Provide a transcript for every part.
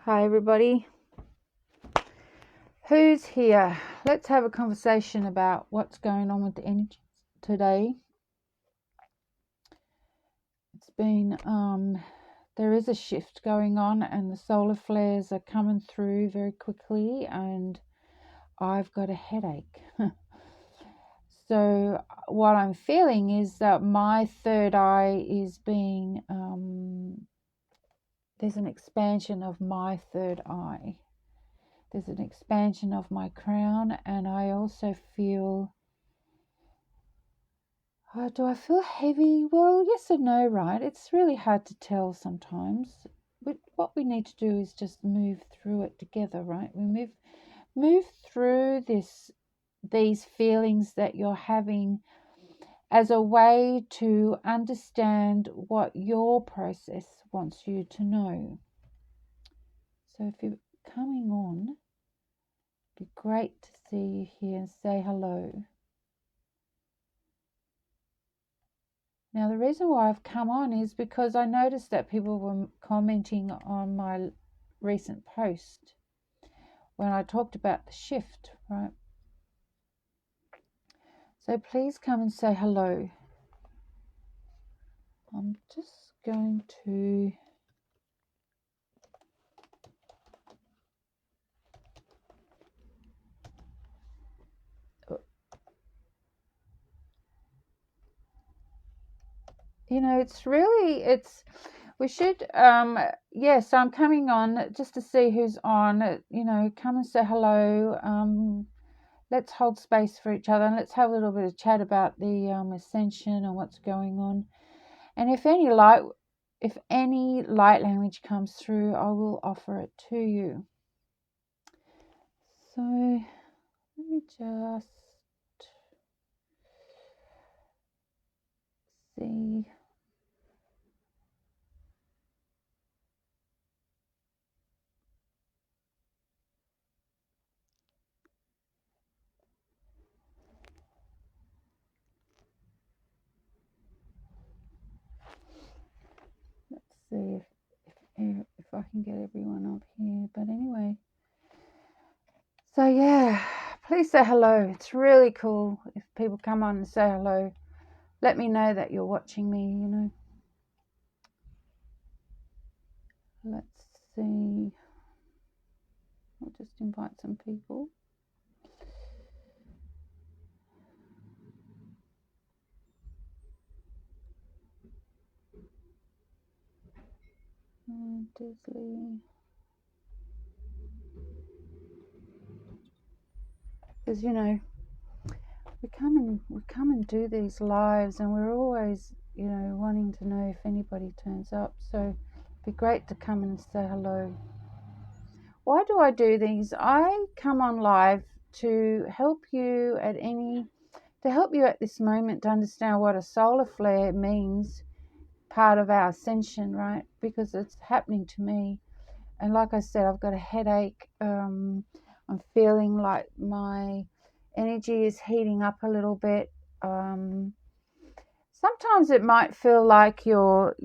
Hi everybody, who's here? Let's have a conversation about what's going on with the energy today. It's been there is a shift going on and the solar flares are coming through very quickly and I've got a headache. So what I'm feeling is that my third eye is being there's an expansion of my third eye. There's an expansion of my crown, and I also feel, do I feel heavy? Well, yes and no, right? It's really hard to tell sometimes. But what we need to do is just move through it together, right? We move through these feelings that you're having as a way to understand what your process wants you to know. So if you're coming on, it'd be great to see you here and say hello. Now, the reason why I've come on is because I noticed that people were commenting on my recent post when I talked about the shift, right? So please come and say hello. I'm just going to we should yes, I'm coming on just to see who's on. Come and say hello. Let's hold space for each other and let's have a little bit of chat about the Ascension and what's going on. And if any light language comes through, I will offer it to you. So let me just see. Let's see if I can get everyone up here. But anyway, so yeah, please say hello. It's really cool if people come on and say hello. Let me know that you're watching me, Let's see. I'll just invite some people. Disley. Because we come and do these lives, and we're always wanting to know if anybody turns up. So it'd be great to come and say hello. Why do I do these? I come on live to help you at this moment to understand what a solar flare means, part of our ascension, right? Because it's happening to me. And like I said, I've got a headache. I'm feeling like my energy is heating up a little bit. Sometimes it might feel like you're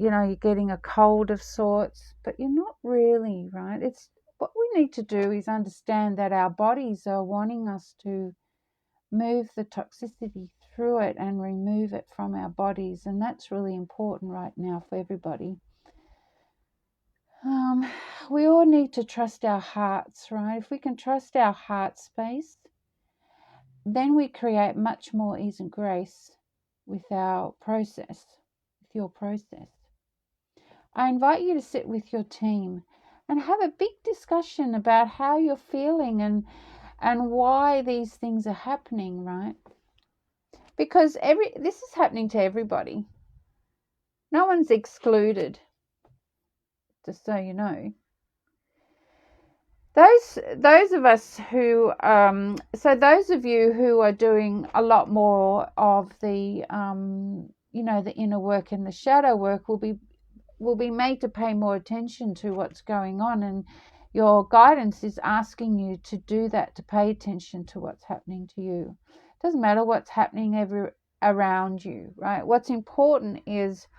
getting a cold of sorts, but you're not really, right? It's what we need to do is understand that our bodies are wanting us to move the toxicity through it and remove it from our bodies, and that's really important right now for everybody. We all need to trust our hearts, right? If we can trust our heart space, then we create much more ease and grace with our process, with your process. I invite you to sit with your team and have a big discussion about how you're feeling and why these things are happening, right? Because this is happening to everybody. No one's excluded, just so you know. Those of us who so those of you who are doing a lot more of the the inner work and the shadow work will be made to pay more attention to what's going on, and your guidance is asking you to do that, to pay attention to what's happening to you. It doesn't matter what's happening around you, right? What's important is,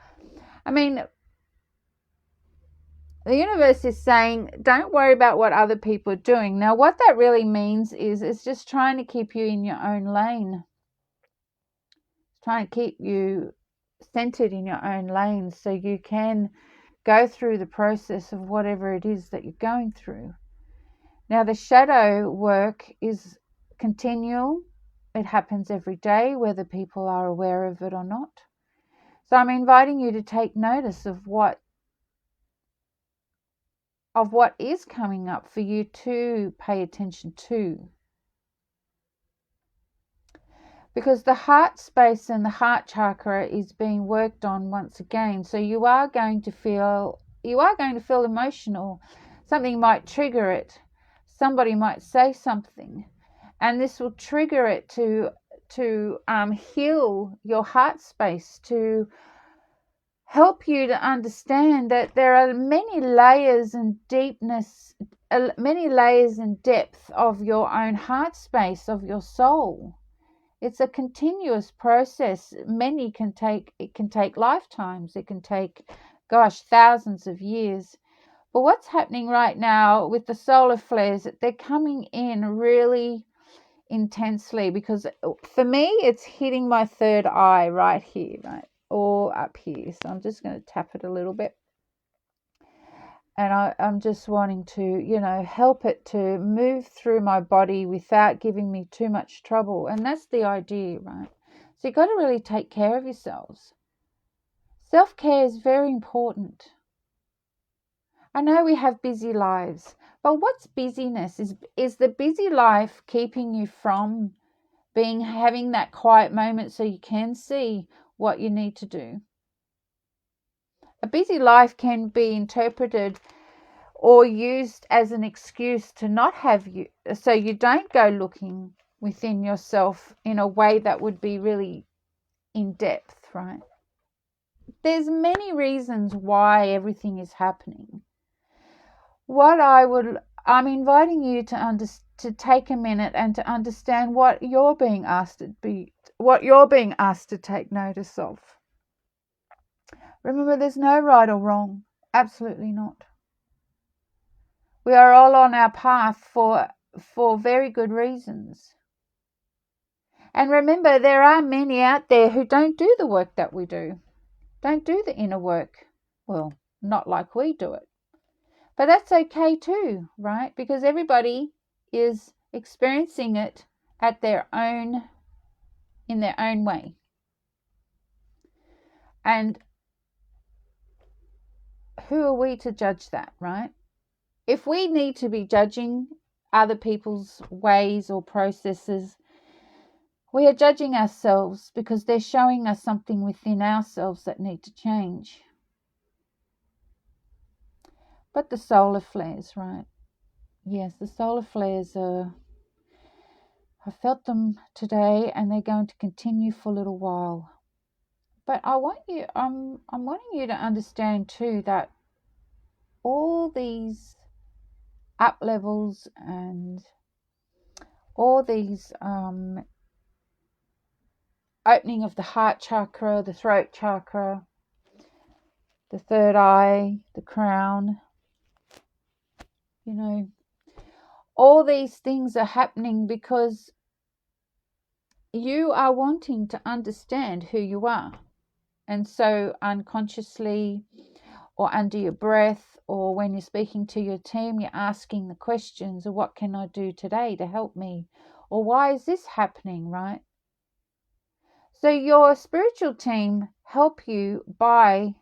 the universe is saying, don't worry about what other people are doing. Now, what that really means is it's just trying to keep you in your own lane. It's trying to keep you centered in your own lane so you can go through the process of whatever it is that you're going through. Now, the shadow work is continual. It happens every day, whether people are aware of it or not. So I'm inviting you to take notice of what is coming up for you to pay attention to. Because the heart space and the heart chakra is being worked on once again. So you are going to feel emotional. Something might trigger it. Somebody might say something, and this will trigger it to heal your heart space, to help you to understand that there are many layers and deepness, many layers and depth of your own heart space, of your soul. It's a continuous process. It can take lifetimes. It can take, thousands of years. But what's happening right now with the solar flares, they're coming in really intensely, because for me, it's hitting my third eye right here, right? Or up here. So I'm just going to tap it a little bit. And I'm just wanting to, help it to move through my body without giving me too much trouble. And that's the idea, right? So you've got to really take care of yourselves. Self-care is very important. I know we have busy lives, but what's busyness? Is the busy life keeping you from having that quiet moment so you can see what you need to do? A busy life can be interpreted or used as an excuse to not have you, so you don't go looking within yourself in a way that would be really in depth, right? There's many reasons why everything is happening. I'm inviting you to take a minute and to understand what you're being asked to take notice of. Remember, there's no right or wrong. Absolutely not. We are all on our path for very good reasons. And remember, there are many out there who don't do the work that we do. Don't do the inner work. Well, not like we do it. But that's okay too, right? Because everybody is experiencing it in their own way. And who are we to judge that, right? If we need to be judging other people's ways or processes, we are judging ourselves because they're showing us something within ourselves that need to change. But the solar flares, right? Yes, the solar flares I felt them today, and they're going to continue for a little while. But I'm wanting you to understand too that all these up levels and all these opening of the heart chakra, the throat chakra, the third eye, the crown, all these things are happening because you are wanting to understand who you are. And so unconsciously, or under your breath, or when you're speaking to your team, you're asking the questions of what can I do today to help me? Or why is this happening, right? So your spiritual team help you by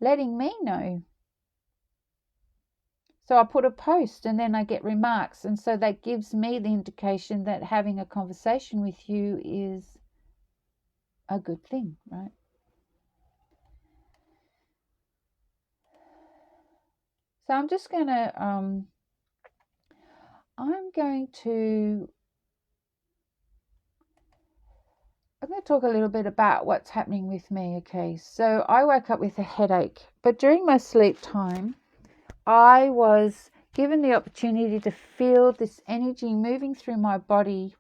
letting me know. So I put a post and then I get remarks. And so that gives me the indication that having a conversation with you is a good thing, right? So I'm going to talk a little bit about what's happening with me, okay? So I woke up with a headache, but during my sleep time, I was given the opportunity to feel this energy moving through my body,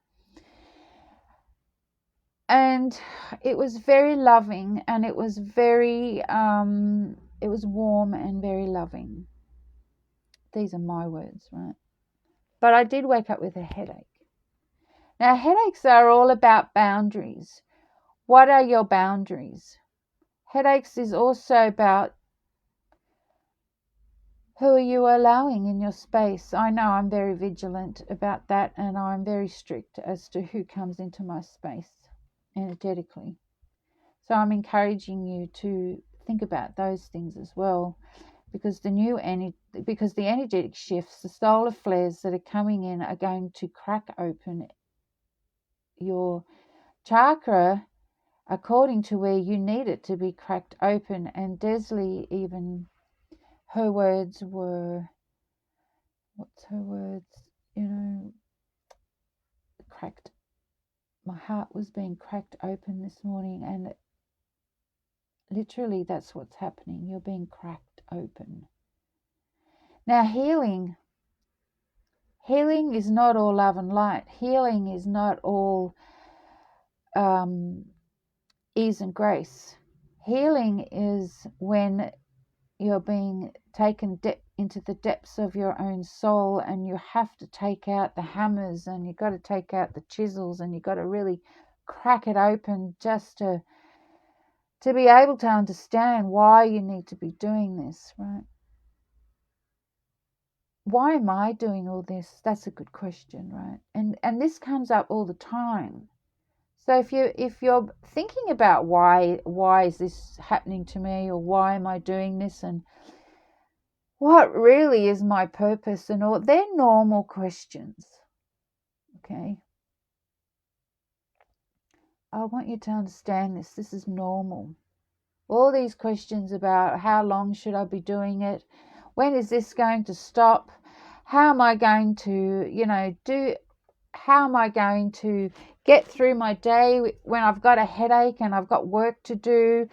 And it was very loving, and it was very, it was warm and very loving. These are my words, right? But I did wake up with a headache. Now, headaches are all about boundaries. What are your boundaries? Headaches is also about who are you allowing in your space. I know I'm very vigilant about that, and I'm very strict as to who comes into my space energetically. So I'm encouraging you to think about those things as well, because the energetic shifts, the solar flares that are coming in are going to crack open your chakra according to where you need it to be cracked open. And Desley, even her words were, what's her words? Cracked. My heart was being cracked open this morning, and literally that's what's happening. You're being cracked open. Now, healing is not all love and light. Healing is not all ease and grace. Healing is when you're being taken into the depths of your own soul, and you have to take out the hammers, and you've got to take out the chisels, and you've got to really crack it open just to be able to understand why you need to be doing this, right? Why am I doing all this? That's a good question, right? And this comes up all the time. So if you're thinking about why is this happening to me, or why am I doing this, and what really is my purpose, and all, they're normal questions. Okay, I want you to understand this. This is normal. All these questions about how long should I be doing it, when is this going to stop, how am I going to how am I going to get through my day when I've got a headache and I've got work to do,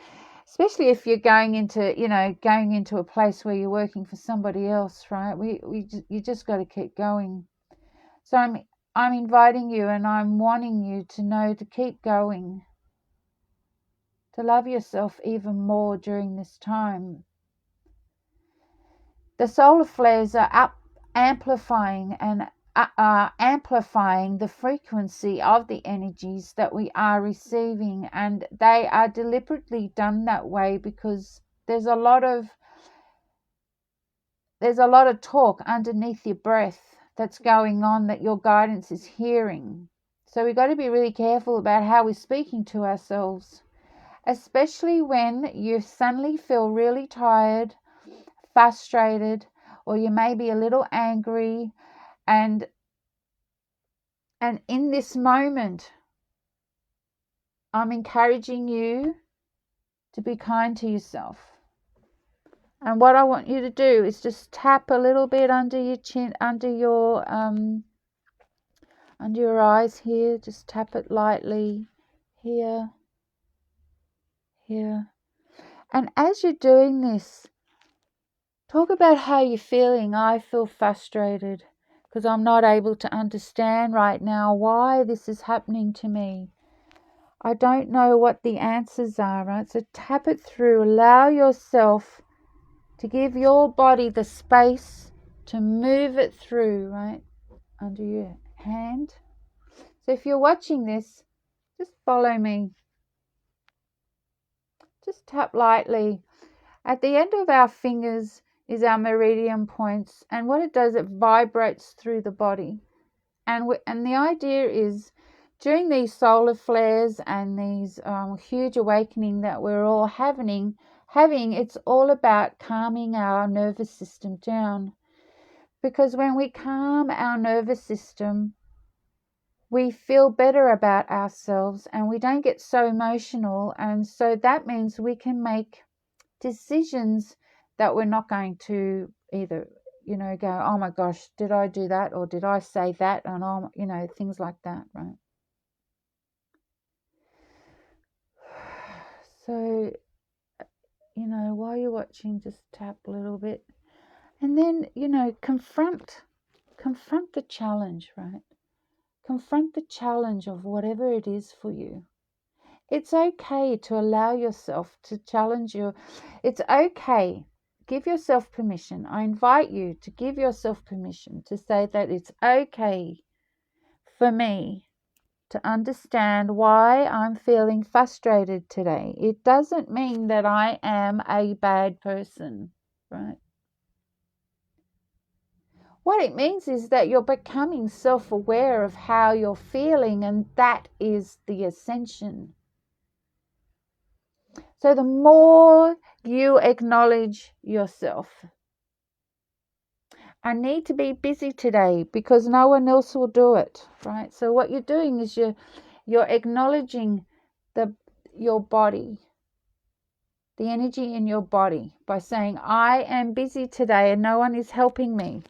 especially if you're going into a place where you're working for somebody else, right? You just got to keep going. So I'm inviting you, and I'm wanting you to know to keep going, to love yourself even more during this time. The solar flares are amplifying the frequency of the energies that we are receiving, and they are deliberately done that way because there's a lot of talk underneath your breath that's going on that your guidance is hearing. So we've got to be really careful about how we're speaking to ourselves, especially when you suddenly feel really tired, frustrated, or you may be a little angry, and in this moment I'm encouraging you to be kind to yourself. And what I want you to do is just tap a little bit under your chin, under your eyes here. Just tap it lightly here. And as you're doing this, talk about how you're feeling. I feel frustrated because I'm not able to understand right now why this is happening to me. I don't know what the answers are, right? So tap it through. Allow yourself to give your body the space to move it through, right, under your hand. So if you're watching this, just follow me. Just tap lightly. At the end of our fingers is our meridian points, and what it does, it vibrates through the body. And the idea is, during these solar flares and these huge awakening that we're all having, it's all about calming our nervous system down. Because when we calm our nervous system, we feel better about ourselves and we don't get so emotional. And so that means we can make decisions that we're not going to either, go, oh my gosh, did I do that? Or did I say that? And, things like that, right? So, while you're watching, just tap a little bit. And then, confront the challenge, right? Confront the challenge of whatever it is for you. It's okay to allow yourself to challenge you. It's okay. Give yourself permission. I invite you to give yourself permission to say that it's okay for me to understand why I'm feeling frustrated today. It doesn't mean that I am a bad person, right? What it means is that you're becoming self-aware of how you're feeling, and that is the ascension. So the more you acknowledge yourself, I need to be busy today because no one else will do it, right? So what you're doing is you're acknowledging your body, the energy in your body, by saying, I am busy today and no one is helping me.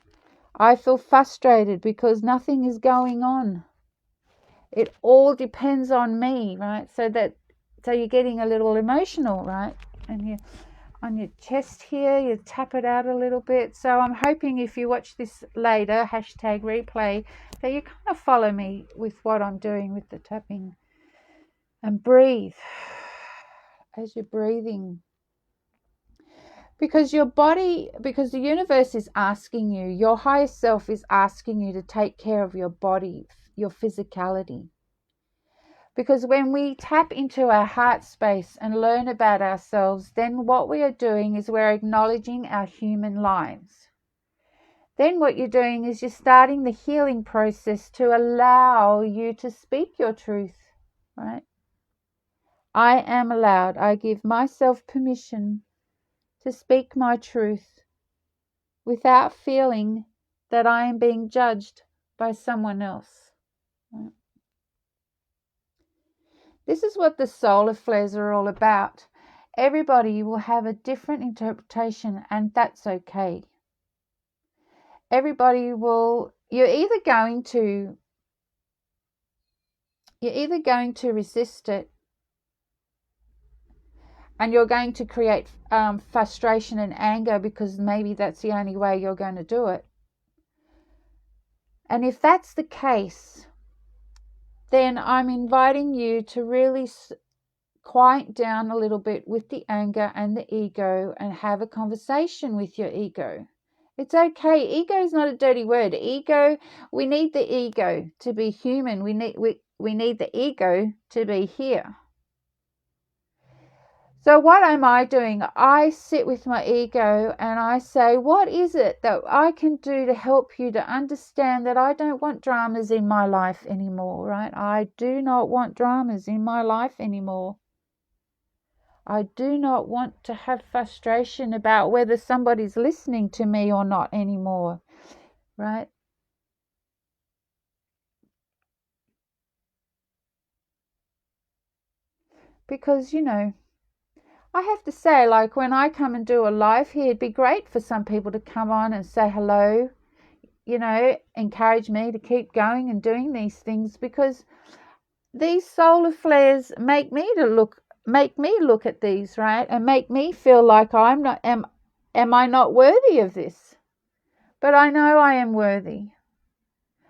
I feel frustrated because nothing is going on. It all depends on me, right? So you're getting a little emotional, right? And you on your chest here, you tap it out a little bit. So I'm hoping if you watch this later, #replay, that you kind of follow me with what I'm doing with the tapping. And breathe as you're breathing. Because because the universe is asking you, your higher self is asking you to take care of your body, your physicality. Because when we tap into our heart space and learn about ourselves, then what we are doing is we're acknowledging our human lives. Then what you're doing is you're starting the healing process to allow you to speak your truth, right? I am allowed. I give myself permission to speak my truth without feeling that I am being judged by someone else. Right? This is what the solar flares are all about. Everybody will have a different interpretation, and that's okay. Everybody will, you're either going to resist it, and you're going to create frustration and anger because maybe that's the only way you're going to do it. And if that's the case, then I'm inviting you to really quiet down a little bit with the anger and the ego and have a conversation with your ego. It's okay. Ego is not a dirty word. Ego, we need the ego to be human. We need the ego to be here. So what am I doing? I sit with my ego and I say, what is it that I can do to help you to understand that I don't want dramas in my life anymore, right? I do not want dramas in my life anymore. I do not want to have frustration about whether somebody's listening to me or not anymore, right? Because, I have to say, like when I come and do a live here, it'd be great for some people to come on and say hello, encourage me to keep going and doing these things, because these solar flares make me look at these, right? And make me feel like am I not worthy of this? But I know I am worthy.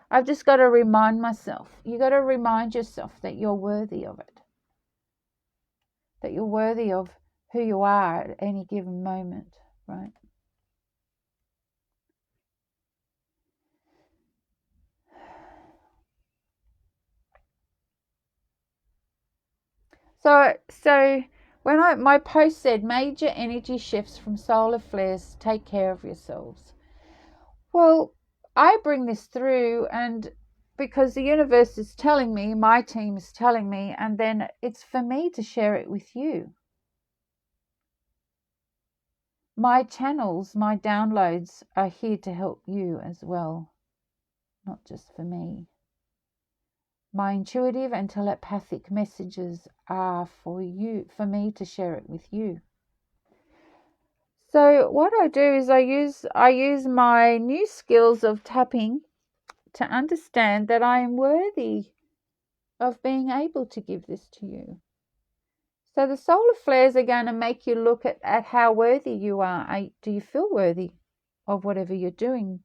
I've just got to remind myself. You got to remind yourself that you're worthy of it. That you're worthy of who you are at any given moment, right? So when my post said major energy shifts from solar flares, take care of yourselves. Well, I bring this through, and because the universe is telling me, my team is telling me, and then it's for me to share it with you. My channels, my downloads are here to help you as well, not just for me. My intuitive and telepathic messages are for me to share it with you. So what I do is I use my new skills of tapping to understand that I am worthy of being able to give this to you. So the solar flares are going to make you look at how worthy you are. Do you feel worthy of whatever you're doing?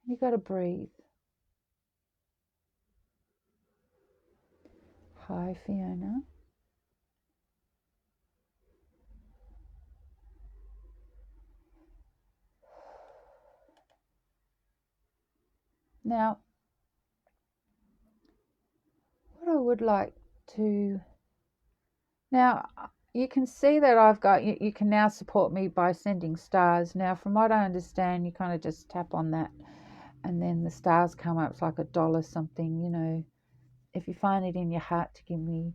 You got to breathe. Hi, Fiona. Now, what I would like to... Now, you can see that I've got... You can now support me by sending stars. Now, from what I understand, you kind of just tap on that and then the stars come up. It's like $1 something, you know. If you find it in your heart to give me...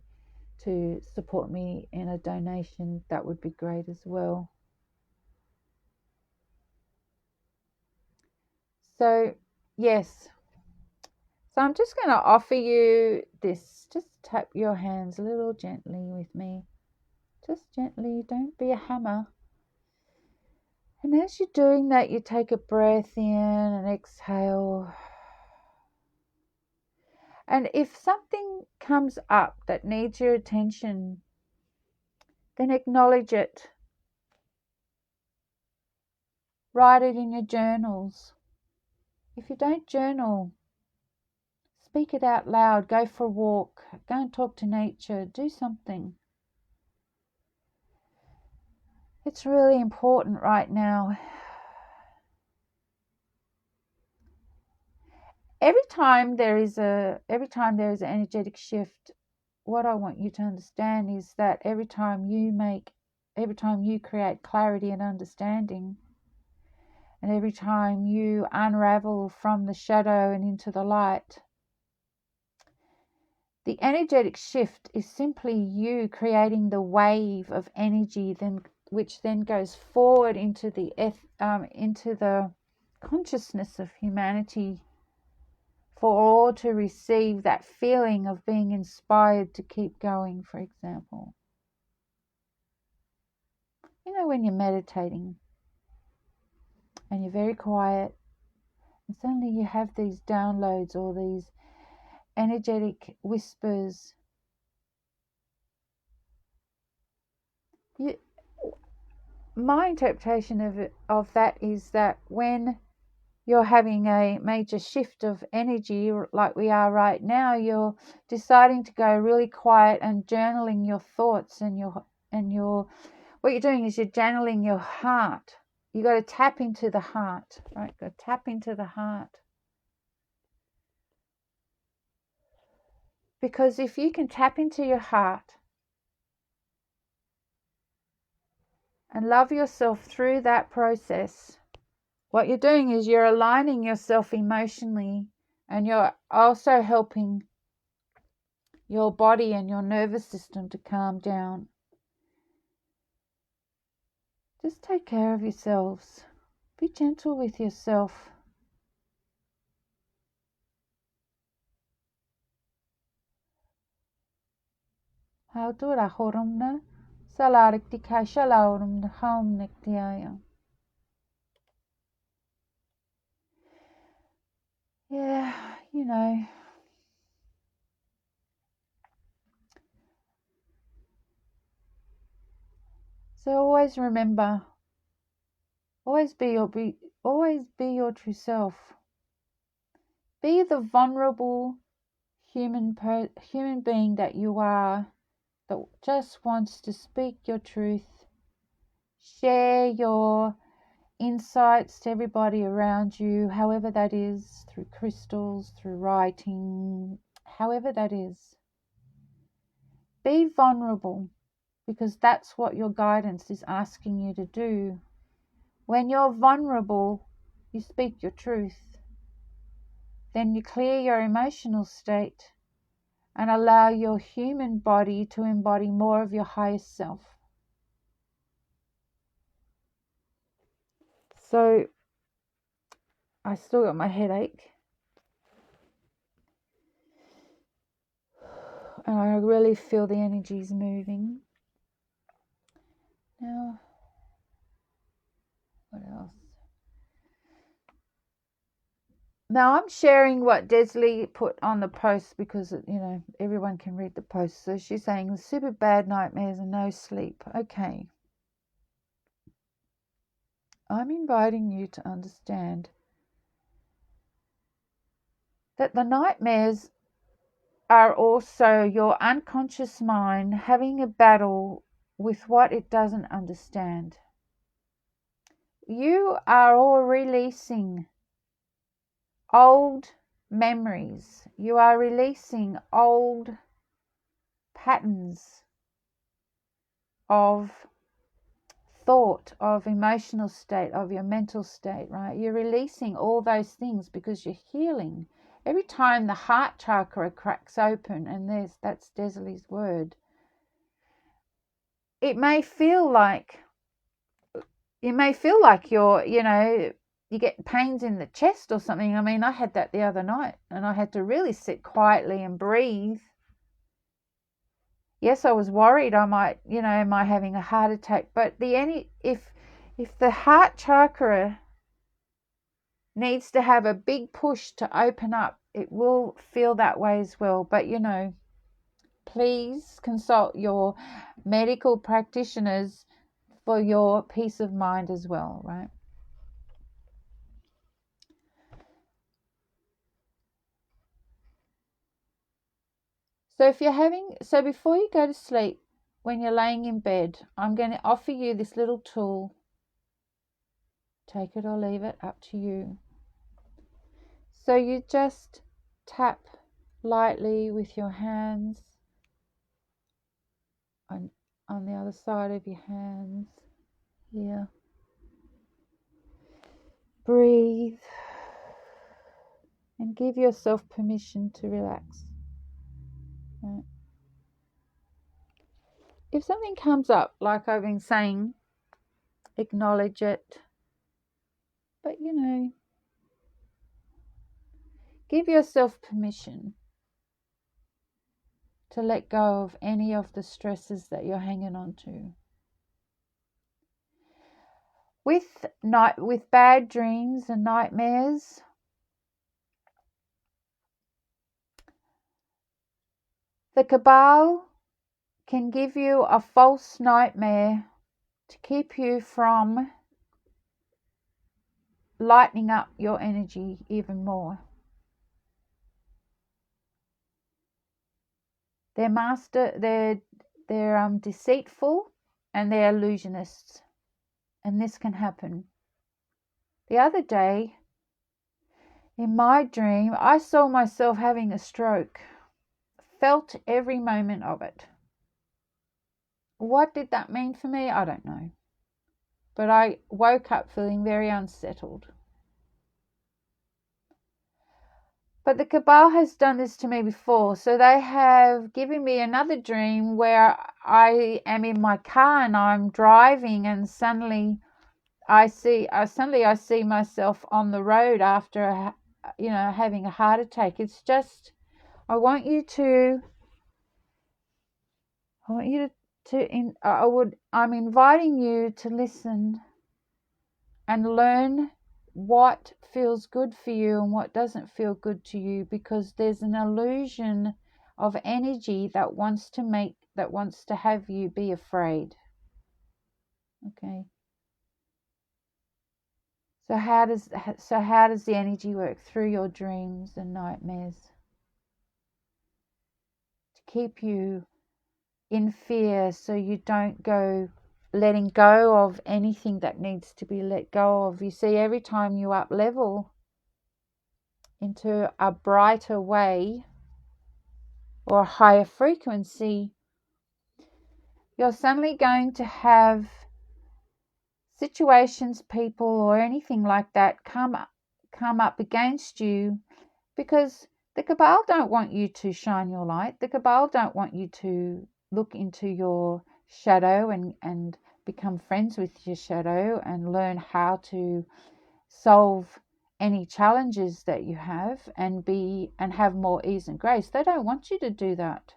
to support me in a donation, that would be great as well. So, yes. So I'm just going to offer you this. Just tap your hands a little gently with me. Just gently. Don't be a hammer. And as you're doing that, you take a breath in and exhale. And if something comes up that needs your attention, then acknowledge it. Write it in your journals. If you don't journal, speak it out loud. Go for a walk. Go and talk to nature. Do something. It's really important right now. Every time there is an energetic shift, what I want you to understand is that every time you create clarity and understanding, and every time you unravel from the shadow and into the light, the energetic shift is simply you creating the wave of energy, which then goes forward into the consciousness of humanity, for all to receive that feeling of being inspired to keep going, for example. You know, when you're meditating and you're very quiet and suddenly you have these downloads or these energetic whispers. My interpretation of that is that when you're having a major shift of energy like we are right now, you're deciding to go really quiet and journaling your thoughts and your what you're doing is you're channeling your heart. You got to tap into the heart, right? Got to tap into the heart. Because if you can tap into your heart and love yourself through that process, what you're doing is you're aligning yourself emotionally, and you're also helping your body and your nervous system to calm down. Just take care of yourselves. Be gentle with yourself. How do I horumna? Salarik di kashalaurum the home nectiaya. Yeah, you know. So always remember, always be your true self. Be the vulnerable human being that you are, that just wants to speak your truth, share your insights to everybody around you, however that is, through crystals, through writing, however that is. Be vulnerable, because that's what your guidance is asking you to do. When you're vulnerable, you speak your truth. Then you clear your emotional state and allow your human body to embody more of your highest self. So, I still got my headache. And I really feel the energies moving. Now, what else? Now I'm sharing what Desley put on the post because, you know, everyone can read the post. So she's saying super bad nightmares and no sleep. Okay. I'm inviting you to understand that the nightmares are also your unconscious mind having a battle with what it doesn't understand. You are all releasing old memories. You are releasing old patterns of thought, of emotional state, of your mental state, right? You're releasing all those things because you're healing. Every time the heart chakra cracks open, and that's Desilee's word, it may feel like you're, you get pains in the chest or something. I mean, I had that the other night, and I had to really sit quietly and breathe. Yes, I was worried I might, am I having a heart attack? But if the heart chakra needs to have a big push to open up, it will feel that way as well. But please consult your medical practitioners for your peace of mind as well, right? So before you go to sleep, when you're laying in bed, I'm going to offer you this little tool. Take it or leave it, up to you. So you just tap lightly with your hands on the other side of your hands here. Breathe and give yourself permission to relax. Right. If something comes up, like I've been saying, acknowledge it. But give yourself permission to let go of any of the stresses that you're hanging on to. With bad dreams and nightmares, the cabal can give you a false nightmare to keep you from lightening up your energy even more. They're deceitful, and they're illusionists, and this can happen. The other day, in my dream, I saw myself having a stroke, felt every moment of it. What did that mean for me? I don't know. But I woke up feeling very unsettled. But the cabal has done this to me before. So they have given me another dream where I am in my car and I'm driving, and suddenly I see myself on the road after having a heart attack. It's just, I'm inviting you to listen and learn what feels good for you and what doesn't feel good to you, because there's an illusion of energy that wants to have you be afraid. Okay. So how does the energy work? Through your dreams and nightmares, to keep you in fear, so you don't go letting go of anything that needs to be let go of. You see, every time you up level into a brighter way or a higher frequency, you're suddenly going to have situations, people, or anything like that come up against you, because the cabal don't want you to shine your light. The cabal don't want you to look into your shadow and become friends with your shadow and learn how to solve any challenges that you have and have more ease and grace. They don't want you to do that.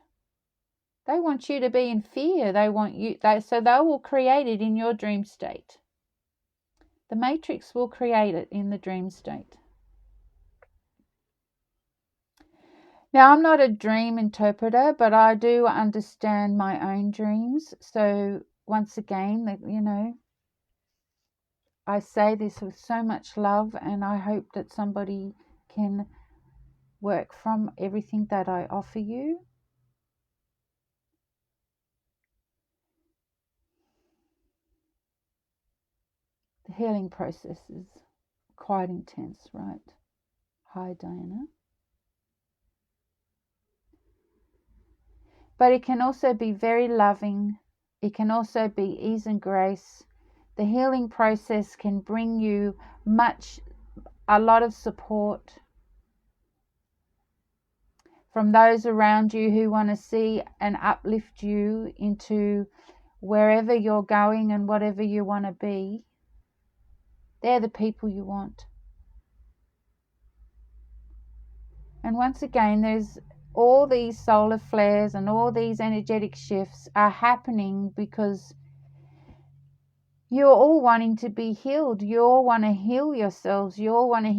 They want you to be in fear. So they will create it in your dream state. The matrix will create it in the dream state. Now, I'm not a dream interpreter, but I do understand my own dreams. So once again, I say this with so much love, and I hope that somebody can work from everything that I offer you. The healing process is quite intense, right? Hi, Diana. But it can also be very loving. It can also be ease and grace. The healing process can bring you a lot of support from those around you who want to see and uplift you into wherever you're going and whatever you want to be. They're the people you want. And once again, there's all these solar flares and all these energetic shifts are happening because you're all wanting to be healed. You all want to heal yourselves. You all want to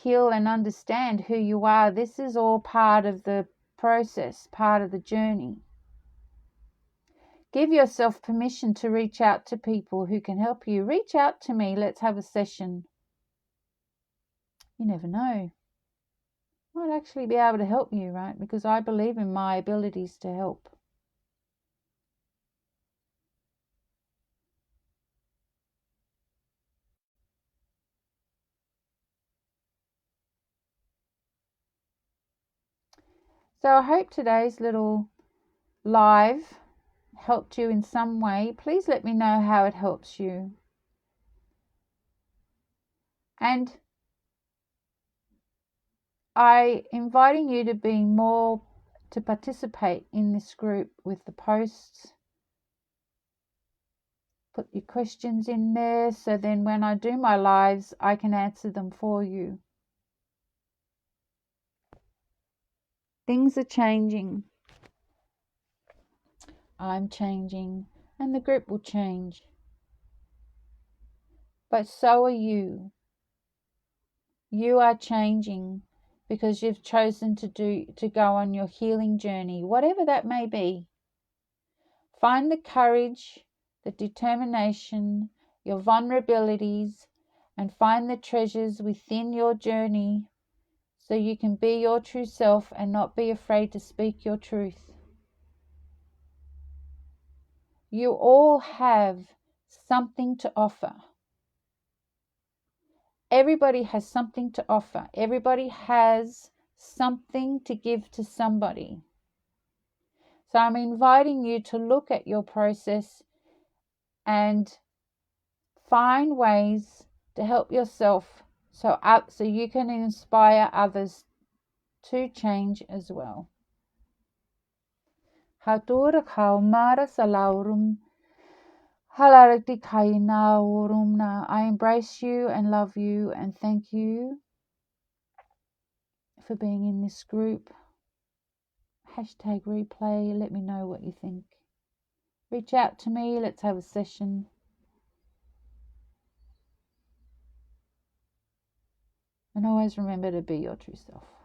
heal and understand who you are. This is all part of the process, part of the journey. Give yourself permission to reach out to people who can help you. Reach out to me. Let's have a session. You never know. I might actually be able to help you, right? Because I believe in my abilities to help. So I hope today's little live helped you in some way. Please let me know how it helps you. And I inviting you to participate in this group with the posts. Put your questions in there so then when I do my lives, I can answer them for you. Things are changing. I'm changing, and the group will change. But so are you. You are changing because you've chosen to go on your healing journey, whatever that may be. Find the courage, the determination, your vulnerabilities, and find the treasures within your journey so you can be your true self and not be afraid to speak your truth. You all have something to offer. Everybody has something to offer. Everybody has something to give to somebody. So I'm inviting you to look at your process and find ways to help yourself so you can inspire others to change as well. I embrace you and love you and thank you for being in this group. #replay. Let me know what you think. Reach out to me. Let's have a session. And always remember to be your true self.